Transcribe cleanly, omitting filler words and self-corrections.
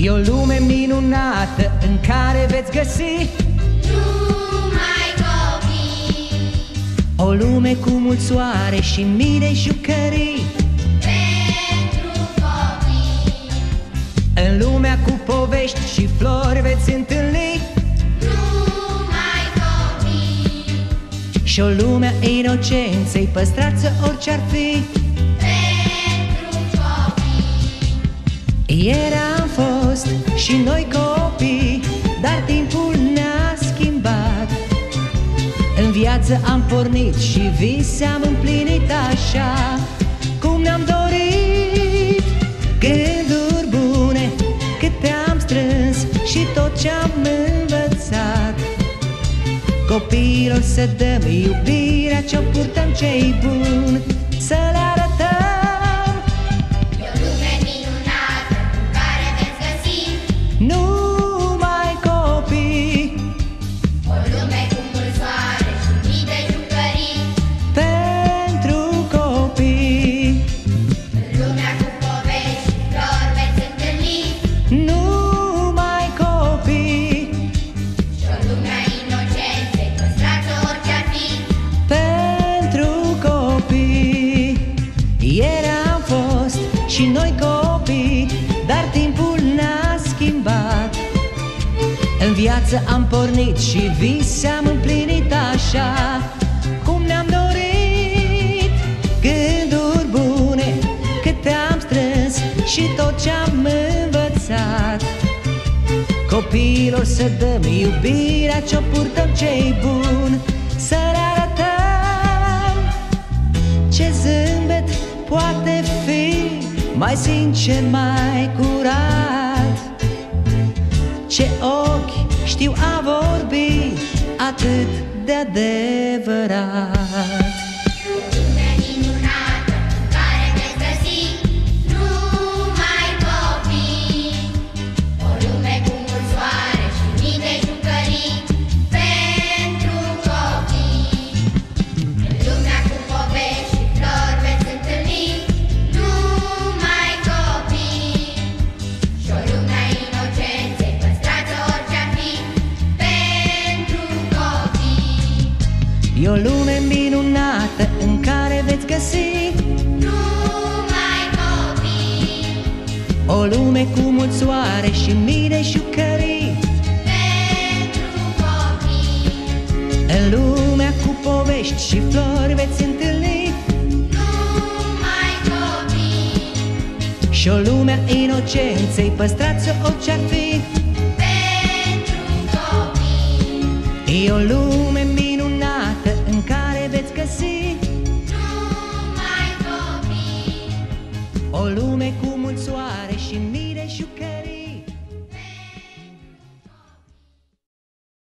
E o lume minunată în care veți găsi numai copii. o lume cu mult soare și mii de jucării. Pentru copii. În lumea cu povești și flori veți întâlni Numai copii. și o lume a inocenței, păstrați orice-ar fi. Pentru copii. Ieri am fost și noi copii, dar timpul ne-a schimbat. În viață am pornit și vise am împlinit așa cum ne-am dorit. Gânduri bune câte am strâns și tot ce-am învățat. Copiilor să dăm iubirea ce-o purtăm ce-i bun, să le arătăm. E o lume minunată în care veți găsi Numai copii. o lume cu mult soare și mii de jucării. Pentru copii. În lumea cu povești și flori veți întâlni Numai copii. și o lume a inocenței, păstrați orice-ar fi. Pentru copii. Ieri am fost și noi copii, dar timpul ne-a schimbat. În viață am pornit și vise am împlinit așa cum ne-am dorit. Gânduri bune câte am strâns și tot ce-am învățat. Copiilor să dăm iubirea ce-o purtăm ce-i bun, să le arătăm. Ce zâmbet poate fi mai sincer, mai curat? Ce ochi știu a vorbi atât de adevărat? Lume minunată în care veți găsi numai copii. O lume cu mult soare și mii de jucării. Pentru copii. În lumea cu povești și flori veți întâlni numai copii. Și o lume a inocenței, păstrați orice-ar fi. Pentru copii. E o lume minunată în care veți găsi Numai copii. o lume cu mult soare și mii de jucării. Pentru copii. În lumea cu povești și flori veți întâlni Numai copii. și o lume a inocenței, păstrați orice-ar fi. Pentru copii. E o lume minunată în care veți găsi Numai copii. o lume cu mult soare și mii de jucării.